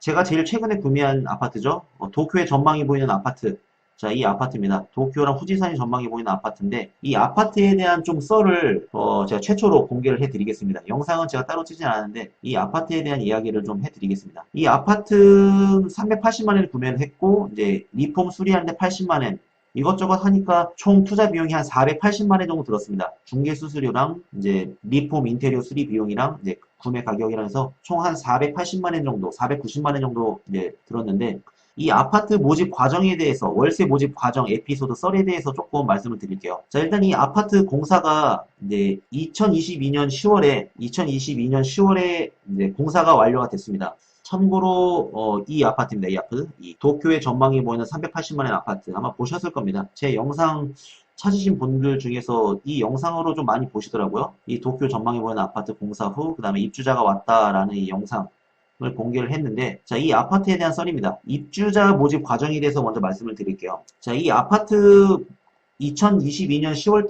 제가 제일 최근에 구매한 아파트죠. 도쿄의 전망이 보이는 아파트. 자, 이 아파트입니다. 도쿄랑 후지산이 전망이 보이는 아파트인데, 이 아파트에 대한 좀 썰을, 제가 최초로 공개를 해드리겠습니다. 영상은 제가 따로 찍진 않았는데, 이 아파트에 대한 이야기를 좀 해드리겠습니다. 이 아파트 380만 원에 구매를 했고, 이제 리폼 수리하는데 80만 원, 이것저것 하니까 총 투자 비용이 한 480만 원 정도 들었습니다. 중개 수수료랑 이제 리폼 인테리어 수리 비용이랑 이제 구매 가격이랑 해서 총 한 480만 원 정도, 490만 원 정도 이제 들었는데, 이 아파트 모집 과정에 대해서, 월세 모집 과정 에피소드 썰에 대해서 조금 말씀을 드릴게요. 자, 일단 이 아파트 공사가 이제 2022년 10월에 이제 공사가 완료가 됐습니다. 참고로 이 아파트입니다. 이 아파트. 이 도쿄의 전망이 보이는 380만 원 아파트. 아마 보셨을 겁니다. 제 영상 찾으신 분들 중에서 이 영상으로 좀 많이 보시더라고요. 이 도쿄 전망이 보이는 아파트 공사 후, 그 다음에 입주자가 왔다라는 이 영상을 공개를 했는데, 자, 이 아파트에 대한 썰입니다. 입주자 모집 과정에 대해서 먼저 말씀을 드릴게요. 자, 이 아파트 2022년 10월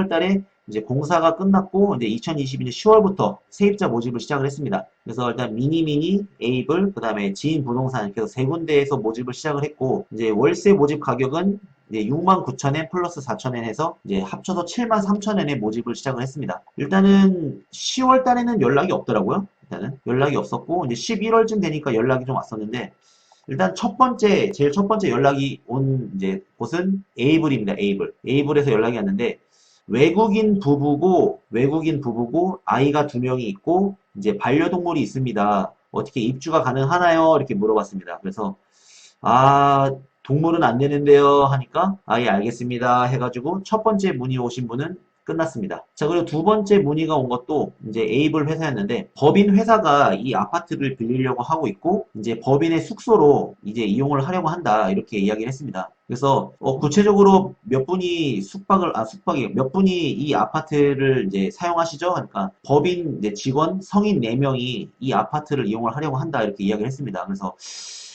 달에 이제 공사가 끝났고, 이제 2022년 10월부터 세입자 모집을 시작을 했습니다. 그래서 일단 미니미니, 에이블, 그 다음에 지인 부동산 이렇게 해서 세 군데에서 모집을 시작을 했고, 이제 월세 모집 가격은 이제 69,000엔 플러스 4,000엔 해서 이제 합쳐서 73,000엔에 모집을 시작을 했습니다. 일단은 10월 달에는 연락이 없더라고요. 일단은 연락이 없었고, 이제 11월쯤 되니까 연락이 좀 왔었는데, 일단 제일 첫 번째 연락이 온 이제 곳은 에이블입니다. 에이블. 에이블에서 연락이 왔는데, 외국인 부부고, 아이가 두 명이 있고, 이제 반려동물이 있습니다. 어떻게 입주가 가능하나요? 이렇게 물어봤습니다. 그래서, 아, 동물은 안 되는데요. 하니까, 아, 예, 알겠습니다. 해가지고, 첫 번째 문의 오신 분은 끝났습니다. 자, 그리고 두 번째 문의가 온 것도 이제 에이블 회사였는데, 법인 회사가 이 아파트를 빌리려고 하고 있고, 이제 법인의 숙소로 이제 이용을 하려고 한다. 이렇게 이야기를 했습니다. 그래서, 구체적으로 몇 분이 몇 분이 이 아파트를 이제 사용하시죠? 하니까, 법인 이제 직원 성인 4명이 이 아파트를 이용을 하려고 한다. 이렇게 이야기를 했습니다. 그래서,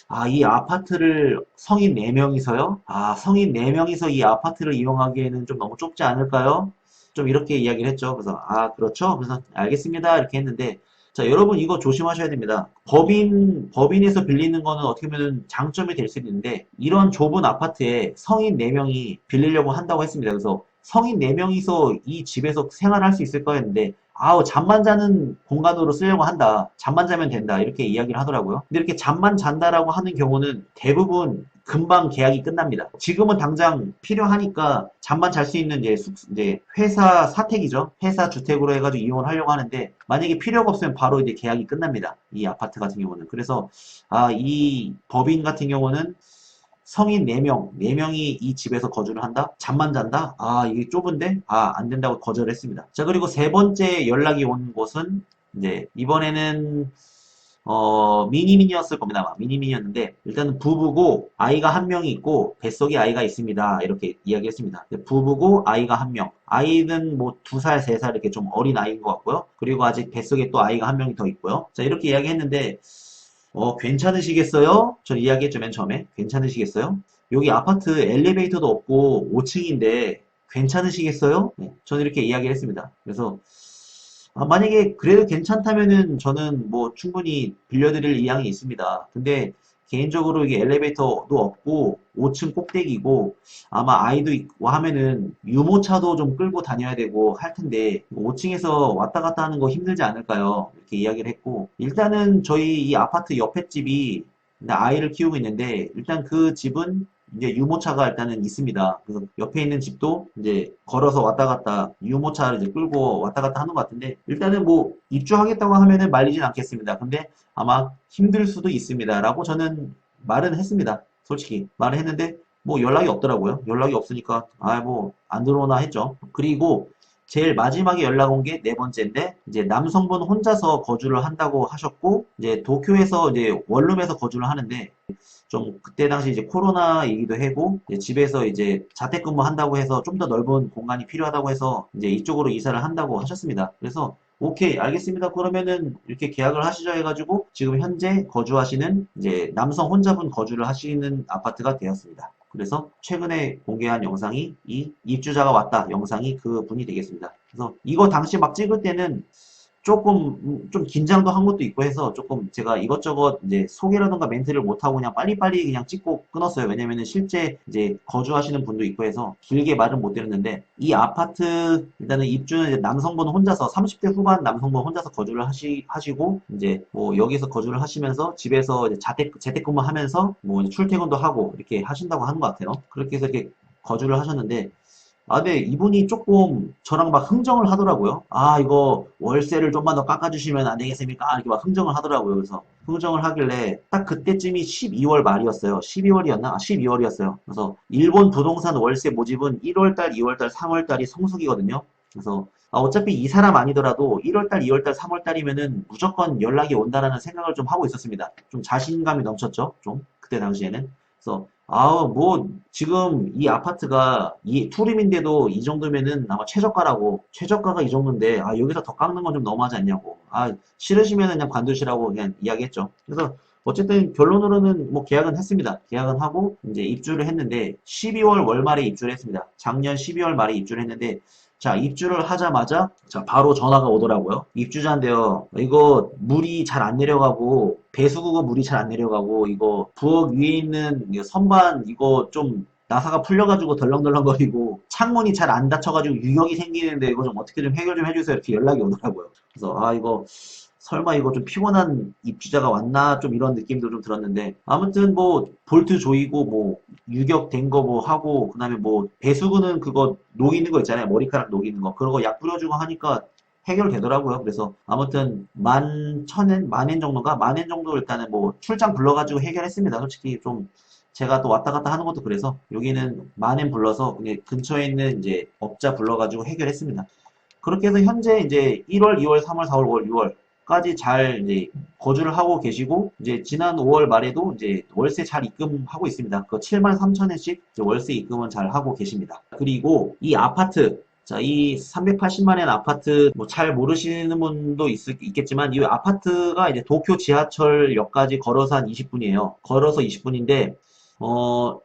아, 이 아파트를 성인 4명이서요? 아, 성인 4명이서 이 아파트를 이용하기에는 좀 너무 좁지 않을까요? 좀 이렇게 이야기를 했죠. 그래서, 아, 그렇죠? 그래서, 알겠습니다. 이렇게 했는데, 자, 여러분 이거 조심하셔야 됩니다. 법인에서 빌리는 거는 어떻게 보면 장점이 될 수 있는데, 이런 좁은 아파트에 성인 4명이 빌리려고 한다고 했습니다. 그래서, 성인 4명이서 이 집에서 생활할 수 있을까 했는데, 아우, 잠만 자는 공간으로 쓰려고 한다. 잠만 자면 된다. 이렇게 이야기를 하더라고요. 근데 이렇게 잠만 잔다라고 하는 경우는 대부분 금방 계약이 끝납니다. 지금은 당장 필요하니까 잠만 잘 수 있는 이제 회사 사택이죠. 회사 주택으로 해가지고 이용을 하려고 하는데 만약에 필요가 없으면 바로 이제 계약이 끝납니다. 이 아파트 같은 경우는. 그래서 이 법인 같은 경우는 성인 4명, 4명이 이 집에서 거주를 한다? 잠만 잔다? 아, 이게 좁은데? 아, 안 된다고 거절을 했습니다. 자, 그리고 세 번째 연락이 온 곳은, 이제, 이번에는, 미니미니였을 겁니다. 아마. 미니미니였는데, 일단은 부부고, 아이가 한 명이 있고, 뱃속에 아이가 있습니다. 이렇게 이야기했습니다. 부부고, 아이가 한 명. 아이는 뭐 2살, 3살 이렇게 좀 어린 아이인 것 같고요. 그리고 아직 뱃속에 또 아이가 한 명이 더 있고요. 자, 이렇게 이야기했는데, 괜찮으시겠어요? 전 이야기했죠, 맨 처음에. 괜찮으시겠어요? 여기 아파트 엘리베이터도 없고 5층인데 괜찮으시겠어요? 네, 저는 이렇게 이야기를 했습니다. 그래서 만약에 그래도 괜찮다면은 저는 뭐 충분히 빌려드릴 의향이 있습니다. 근데 개인적으로 이게 엘리베이터도 없고 5층 꼭대기고 아마 아이도 있고 하면은 유모차도 좀 끌고 다녀야 되고 할 텐데 5층에서 왔다 갔다 하는 거 힘들지 않을까요? 이렇게 이야기를 했고 일단은 저희 이 아파트 옆에 집이 아이를 키우고 있는데 일단 그 집은 이제 유모차가 일단은 있습니다. 그래서 옆에 있는 집도 이제 걸어서 왔다 갔다 유모차를 이제 끌고 왔다 갔다 하는 것 같은데 일단은 뭐 입주하겠다고 하면은 말리진 않겠습니다. 근데 아마 힘들 수도 있습니다. 라고 저는 말은 했습니다. 솔직히 말을 했는데 뭐 연락이 없더라고요. 연락이 없으니까 뭐 안 들어오나 했죠. 그리고 제일 마지막에 연락 온 게 네 번째인데 이제 남성분 혼자서 거주를 한다고 하셨고 이제 도쿄에서 이제 원룸에서 거주를 하는데 좀 그때 당시 이제 코로나이기도 하고 이제 집에서 이제 자택근무 한다고 해서 좀 더 넓은 공간이 필요하다고 해서 이제 이쪽으로 이사를 한다고 하셨습니다. 그래서 오케이 알겠습니다. 그러면은 이렇게 계약을 하시죠 해가지고 지금 현재 거주하시는 이제 남성 혼자분 거주를 하시는 아파트가 되었습니다. 그래서 최근에 공개한 영상이 이 입주자가 왔다 영상이 그 분이 되겠습니다. 그래서 이거 당시 막 찍을 때는 조금 좀 긴장도 한 것도 있고 해서 조금 제가 이것저것 이제 소개라던가 멘트를 못하고 그냥 빨리빨리 그냥 찍고 끊었어요. 왜냐면은 실제 이제 거주하시는 분도 있고 해서 길게 말은 못 드렸는데, 이 아파트 일단은 입주는 이제 남성분 혼자서 30대 후반 남성분 혼자서 거주를 하시고 이제 뭐 여기서 거주를 하시면서 집에서 이제 재택근무 하면서 뭐 이제 출퇴근도 하고 이렇게 하신다고 하는 것 같아요. 그렇게 해서 이렇게 거주를 하셨는데, 아, 근데 이분이 조금 저랑 막 흥정을 하더라고요. 아, 이거 월세를 좀만 더 깎아주시면 안 되겠습니까? 이렇게 막 흥정을 하더라고요. 그래서 흥정을 하길래 딱 그때쯤이 12월 말이었어요. 12월이었나? 아, 12월이었어요. 그래서 일본 부동산 월세 모집은 1월달, 2월달, 3월달이 성수기거든요. 그래서 아, 어차피 이 사람 아니더라도 1월달, 2월달, 3월달이면은 무조건 연락이 온다라는 생각을 좀 하고 있었습니다. 좀 자신감이 넘쳤죠. 좀 그때 당시에는. 그래서 뭐, 지금 이 아파트가 이 투룸인데도 이 정도면은 아마 최저가라고, 최저가가 이 정도인데, 아, 여기서 더 깎는 건 좀 너무하지 않냐고. 아, 싫으시면은 그냥 관두시라고 그냥 이야기했죠. 그래서 어쨌든 결론으로는 뭐 계약은 했습니다. 계약은 하고 이제 입주를 했는데, 12월 월말에 입주를 했습니다. 작년 12월 말에 입주를 했는데, 자, 입주를 하자마자, 자, 바로 전화가 오더라고요. 입주자인데요. 이거 물이 잘 안 내려가고, 배수구가 물이 잘 안 내려가고, 이거 부엌 위에 있는 이거 선반, 이거 좀 나사가 풀려가지고 덜렁덜렁거리고, 창문이 잘 안 닫혀가지고 유격이 생기는데, 이거 좀 어떻게 좀 해결 좀 해주세요. 이렇게 연락이 오더라고요. 그래서, 아, 이거, 설마 이거 좀 피곤한 입주자가 왔나? 좀 이런 느낌도 좀 들었는데, 아무튼 뭐, 볼트 조이고, 뭐, 유격된 거 뭐 하고, 그 다음에 뭐, 배수구는 그거 녹이는 거 있잖아요. 머리카락 녹이는 거. 그런 거 약 뿌려주고 하니까 해결되더라고요. 그래서 아무튼 11,000엔, 만엔 정도인가? 만엔 정도 일단은 뭐 출장 불러가지고 해결했습니다. 솔직히 좀 제가 또 왔다 갔다 하는 것도 그래서 여기는 만엔 불러서 그냥 근처에 있는 이제 업자 불러가지고 해결했습니다. 그렇게 해서 현재 이제 1월, 2월, 3월, 4월, 5월, 6월까지 잘 이제 거주를 하고 계시고, 이제 지난 5월 말에도 이제 월세 잘 입금하고 있습니다. 그 73,000원씩 월세 입금은 잘 하고 계십니다. 그리고 이 아파트, 자, 이 380만 원 아파트, 뭐 잘 모르시는 분도 있겠지만, 이 아파트가 이제 도쿄 지하철역까지 걸어서 한 20분이에요. 걸어서 20분인데,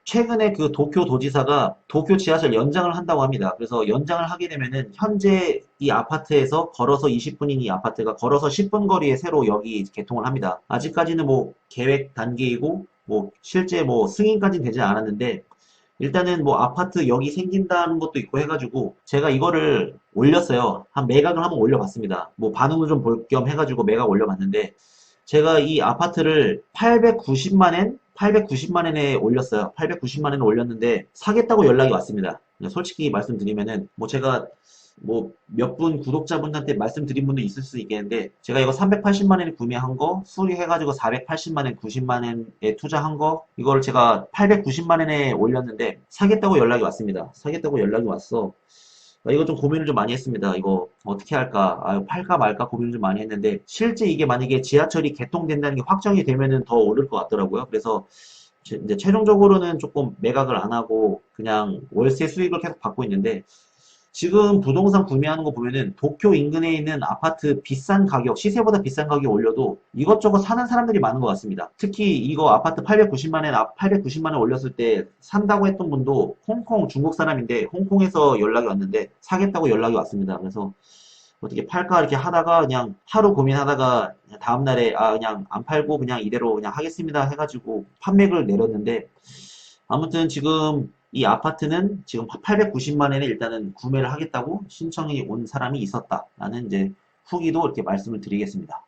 최근에 그 도쿄 도지사가 도쿄 지하철 연장을 한다고 합니다. 그래서 연장을 하게 되면은 현재 이 아파트에서 걸어서 20분인 이 아파트가 걸어서 10분 거리에 새로 역이 개통을 합니다. 아직까지는 뭐 계획 단계이고 뭐 실제 뭐 승인까지는 되지 않았는데, 일단은 뭐 아파트 역이 생긴다는 것도 있고 해가지고 제가 이거를 올렸어요. 한 매각을 한번 올려봤습니다. 뭐 반응을 좀 볼 겸 해가지고 매각 올려봤는데, 제가 이 아파트를 890만 엔? 890만 엔에 올렸어요. 890만 엔에 올렸는데 사겠다고 연락이 왔습니다. 솔직히 말씀드리면은 뭐 제가 뭐 몇 분 구독자분한테 말씀드린 분도 있을 수 있겠는데, 제가 이거 380만 엔에 구매한 거 수리해가지고 480만 엔, 90만 엔에 투자한 거 이걸 제가 890만 엔에 올렸는데 사겠다고 연락이 왔습니다. 사겠다고 연락이 왔어. 이거 좀 고민을 좀 많이 했습니다. 이거 어떻게 할까? 팔까 말까 고민을 좀 많이 했는데, 실제 이게 만약에 지하철이 개통된다는 게 확정이 되면은 더 오를 것 같더라고요. 그래서 이제 최종적으로는 조금 매각을 안 하고 그냥 월세 수익을 계속 받고 있는데, 지금 부동산 구매하는 거 보면은 도쿄 인근에 있는 아파트 비싼 가격, 시세보다 비싼 가격 올려도 이것저것 사는 사람들이 많은 것 같습니다. 특히 이거 아파트 890만 엔, 890만 원 올렸을 때 산다고 했던 분도 홍콩 중국 사람인데, 홍콩에서 연락이 왔는데 사겠다고 연락이 왔습니다. 그래서 어떻게 팔까 이렇게 하다가 그냥 하루 고민하다가 다음날에 그냥 안 팔고 그냥 이대로 그냥 하겠습니다 해가지고 판매를 내렸는데, 아무튼 지금 이 아파트는 지금 890만 원에 일단은 구매를 하겠다고 신청이 온 사람이 있었다라는 이제 후기도 이렇게 말씀을 드리겠습니다.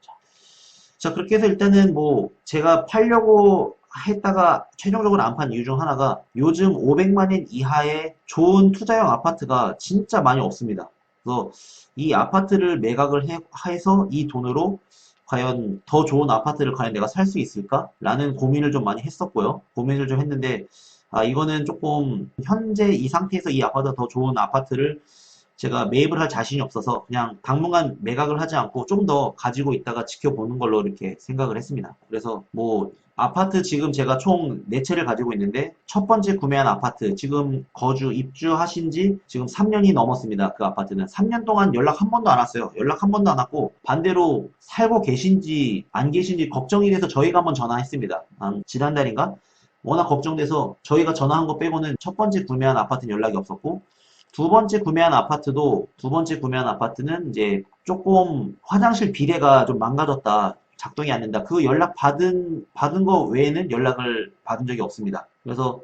자, 그렇게 해서 일단은 뭐 제가 팔려고 했다가 최종적으로 안 판 이유 중 하나가, 요즘 500만 원 이하의 좋은 투자형 아파트가 진짜 많이 없습니다. 그래서 이 아파트를 매각을 해서 이 돈으로 과연 더 좋은 아파트를 과연 내가 살 수 있을까? 라는 고민을 좀 많이 했었고요. 고민을 좀 했는데, 이거는 조금 현재 이 상태에서 이 아파트가 더 좋은 아파트를 제가 매입을 할 자신이 없어서 그냥 당분간 매각을 하지 않고 좀 더 가지고 있다가 지켜보는 걸로 이렇게 생각을 했습니다. 그래서 뭐 아파트 지금 제가 총 4채를 가지고 있는데, 첫 번째 구매한 아파트 지금 거주 입주하신 지 지금 3년이 넘었습니다. 그 아파트는 3년 동안 연락 한 번도 안 왔어요. 연락 한 번도 안 왔고, 반대로 살고 계신지 안 계신지 걱정이 돼서 저희가 한번 전화했습니다. 지난달인가? 워낙 걱정돼서 저희가 전화한 거 빼고는 첫 번째 구매한 아파트는 연락이 없었고, 두 번째 구매한 아파트는 이제 조금 화장실 비대가 좀 망가졌다. 작동이 안 된다. 그 받은 거 외에는 연락을 받은 적이 없습니다. 그래서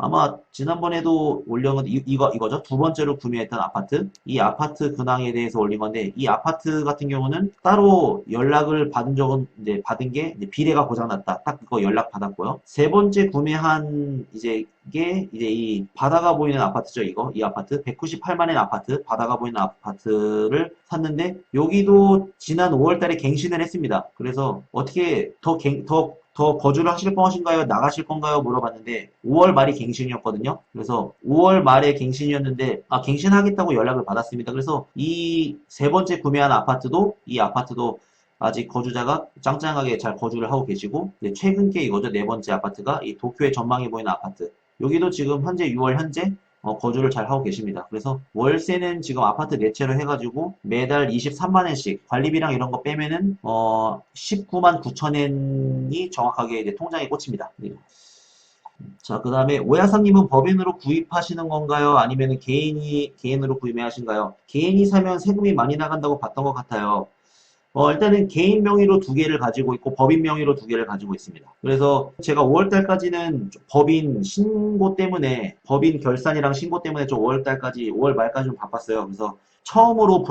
아마 지난번에도 올린 건 이거죠. 두 번째로 구매했던 아파트. 이 아파트 근황에 대해서 올린 건데, 이 아파트 같은 경우는 따로 연락을 받은 적은, 이제 받은 게, 이제 비례가 고장났다. 딱 그거 연락 받았고요. 세 번째 구매한, 이게, 이제 이 바다가 보이는 아파트죠, 이거. 이 아파트. 198만엔 아파트. 바다가 보이는 아파트를 샀는데, 여기도 지난 5월 달에 갱신을 했습니다. 그래서 어떻게 더 거주를 하실 것인가요? 나가실 건가요? 물어봤는데 5월 말이 갱신이었거든요. 그래서 5월 말에 갱신이었는데 갱신하겠다고 연락을 받았습니다. 그래서 이 세 번째 구매한 이 아파트도 아직 거주자가 짱짱하게 잘 거주를 하고 계시고 최근 게 이거죠. 네 번째 아파트가 이 도쿄의 전망이 보이는 아파트. 여기도 지금 현재 6월 현재 거주를 잘 하고 계십니다. 그래서 월세는 지금 아파트 네 채로 해가지고 매달 23만 원씩 관리비랑 이런 거 빼면은 19만 9천 원이 정확하게 이제 통장에 꽂힙니다. 네. 자, 그 다음에 오야상님은 법인으로 구입하시는 건가요? 아니면 개인으로 구매하신가요? 개인이 사면 세금이 많이 나간다고 봤던 것 같아요. 일단은 개인 명의로 두 개를 가지고 있고 법인 명의로 두 개를 가지고 있습니다. 그래서 제가 5월 달까지는 법인 결산이랑 신고 때문에 좀 5월 말까지 좀 바빴어요. 그래서 처음으로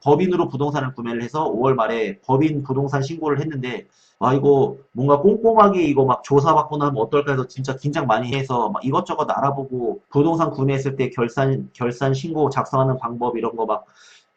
법인으로 부동산을 구매를 해서 5월 말에 법인 부동산 신고를 했는데, 이거 뭔가 꼼꼼하게 이거 막 조사받고 나면 어떨까 해서 진짜 긴장 많이 해서 막 이것저것 알아보고 부동산 구매했을 때 결산 신고 작성하는 방법 이런 거 막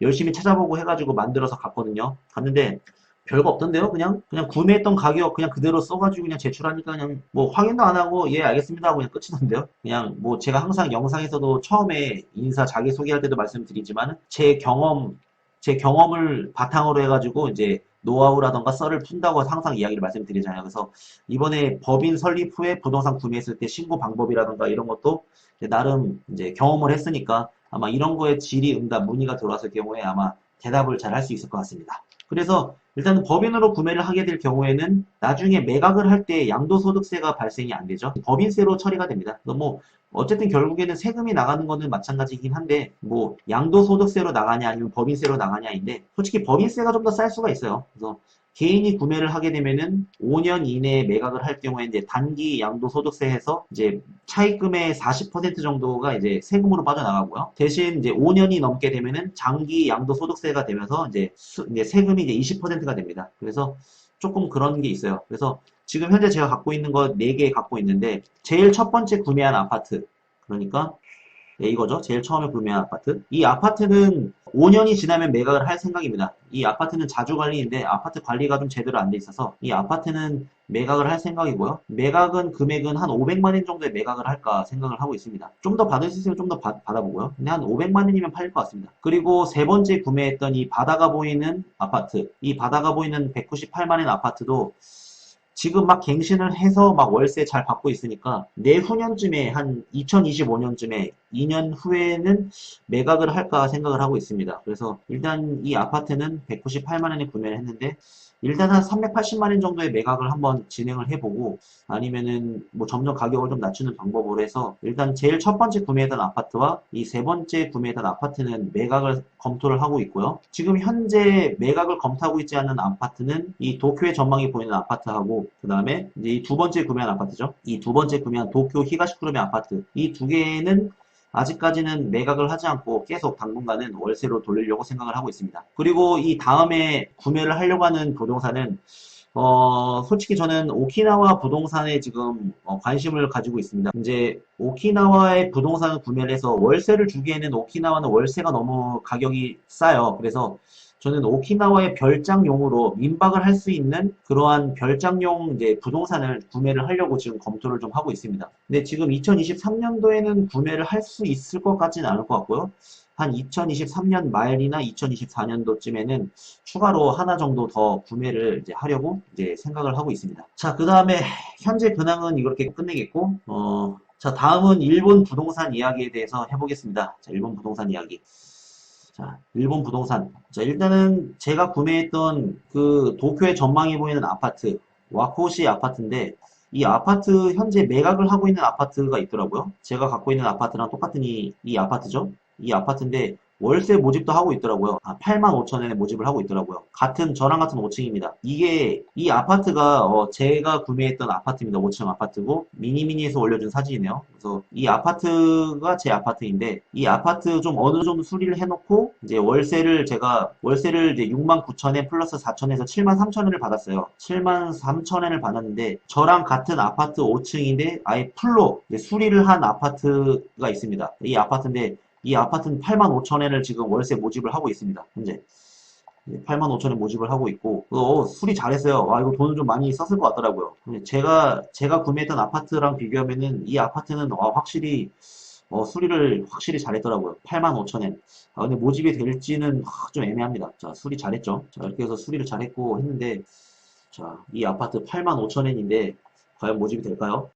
열심히 찾아보고 해가지고 만들어서 갔거든요. 갔는데 별거 없던데요? 그냥 구매했던 가격 그냥 그대로 써가지고 그냥 제출하니까 그냥 뭐 확인도 안 하고 예 알겠습니다 하고 그냥 끝이던데요. 그냥 뭐 제가 항상 영상에서도 처음에 인사 자기소개할 때도 말씀드리지만 제 경험을 바탕으로 해가지고 이제 노하우라던가 썰을 푼다고 항상 이야기를 말씀드리잖아요. 그래서 이번에 법인 설립 후에 부동산 구매했을 때 신고 방법이라던가 이런 것도 나름 이제 경험을 했으니까 아마 이런 거에 질의응답 문의가 들어왔을 경우에 아마 대답을 잘 할 수 있을 것 같습니다. 그래서 일단 법인으로 구매를 하게 될 경우에는 나중에 매각을 할 때 양도소득세가 발생이 안 되죠. 법인세로 처리가 됩니다. 그래서 뭐 어쨌든 결국에는 세금이 나가는 거는 마찬가지긴 한데 뭐 양도소득세로 나가냐 아니면 법인세로 나가냐인데 솔직히 법인세가 좀 더 쌀 수가 있어요. 그래서 개인이 구매를 하게 되면은 5년 이내에 매각을 할 경우에 이제 단기 양도소득세에서 이제 차입금의 40% 정도가 이제 세금으로 빠져나가고요. 대신 이제 5년이 넘게 되면은 장기 양도소득세가 되면서 이제 세금이 이제 20%가 됩니다. 그래서 조금 그런 게 있어요. 그래서 지금 현재 제가 갖고 있는 거 4개 갖고 있는데 제일 첫 번째 구매한 아파트 그러니까 네, 이거죠. 제일 처음에 구매한 아파트. 이 아파트는 5년이 지나면 매각을 할 생각입니다. 이 아파트는 자주 관리인데 아파트 관리가 좀 제대로 안 돼 있어서 이 아파트는 매각을 할 생각이고요. 매각은 금액은 한 500만 원 정도에 매각을 할까 생각을 하고 있습니다. 좀 더 받을 수 있으면 좀 더 받아보고요. 근데 한 500만 원이면 팔릴 것 같습니다. 그리고 세 번째 구매했던 이 바다가 보이는 아파트. 이 바다가 보이는 198만 원 아파트도 지금 막 갱신을 해서 막 월세 잘 받고 있으니까 내후년쯤에 한 2025년쯤에 2년 후에는 매각을 할까 생각을 하고 있습니다. 그래서 일단 이 아파트는 198만 원에 구매를 했는데 일단 한 380만 원 정도의 매각을 한번 진행을 해보고 아니면은 뭐 점점 가격을 좀 낮추는 방법으로 해서 일단 제일 첫 번째 구매했던 아파트와 이 세 번째 구매했던 아파트는 매각을 검토를 하고 있고요. 지금 현재 매각을 검토하고 있지 않은 아파트는 이 도쿄의 전망이 보이는 아파트하고 그 다음에 이제 이 두 번째 구매한 아파트죠. 이 두 번째 구매한 도쿄 히가시쿠르메 아파트 이 두 개는 아직까지는 매각을 하지 않고 계속 당분간은 월세로 돌리려고 생각을 하고 있습니다. 그리고 이 다음에 구매를 하려고 하는 부동산은 솔직히 저는 오키나와 부동산에 지금 관심을 가지고 있습니다. 이제 오키나와의 부동산을 구매를 해서 월세를 주기에는 오키나와는 월세가 너무 가격이 싸요. 그래서 저는 오키나와의 별장용으로 민박을 할 수 있는 그러한 별장용 이제 부동산을 구매를 하려고 지금 검토를 좀 하고 있습니다. 근데 지금 2023년도에는 구매를 할 수 있을 것 같지는 않을 것 같고요. 한 2023년 말이나 2024년도쯤에는 추가로 하나 정도 더 구매를 이제 하려고 이제 생각을 하고 있습니다. 자, 그 다음에 현재 근황은 이렇게 끝내겠고, 자, 다음은 일본 부동산 이야기에 대해서 해보겠습니다. 자, 일본 부동산 이야기. 자, 일본 부동산. 자, 일단은 제가 구매했던 그 도쿄의 전망이 보이는 아파트, 와코시 아파트인데, 이 아파트 현재 매각을 하고 있는 아파트가 있더라고요. 제가 갖고 있는 아파트랑 똑같은 이 아파트죠. 이 아파트인데 월세 모집도 하고 있더라고요. 85,000원에 모집을 하고 있더라고요. 저랑 같은 5층입니다. 이 아파트가 제가 구매했던 아파트입니다. 5층 아파트고 미니미니에서 올려준 사진이네요. 그래서 이 아파트가 제 아파트인데 이 아파트 좀 어느 정도 수리를 해놓고 이제 월세를 이제 69,000엔 플러스 4,000에서 73,000원을 받았어요. 73,000원을 받았는데 저랑 같은 아파트 5층인데 아예 풀로 이제 수리를 한 아파트가 있습니다. 이 아파트인데 이 아파트는 85,000원을 지금 월세 모집을 하고 있습니다. 현재 85,000원 모집을 하고 있고 수리 잘했어요. 와 이거 돈을 좀 많이 썼을 것 같더라고요. 근데 제가 구매했던 아파트랑 비교하면은 이 아파트는 확실히 수리를 확실히 잘했더라고요. 85,000원. 근데 모집이 될지는 좀 애매합니다. 자, 수리 잘했죠. 자, 이렇게 해서 수리를 잘했고 했는데 자, 이 아파트 85,000원인데 과연 모집이 될까요?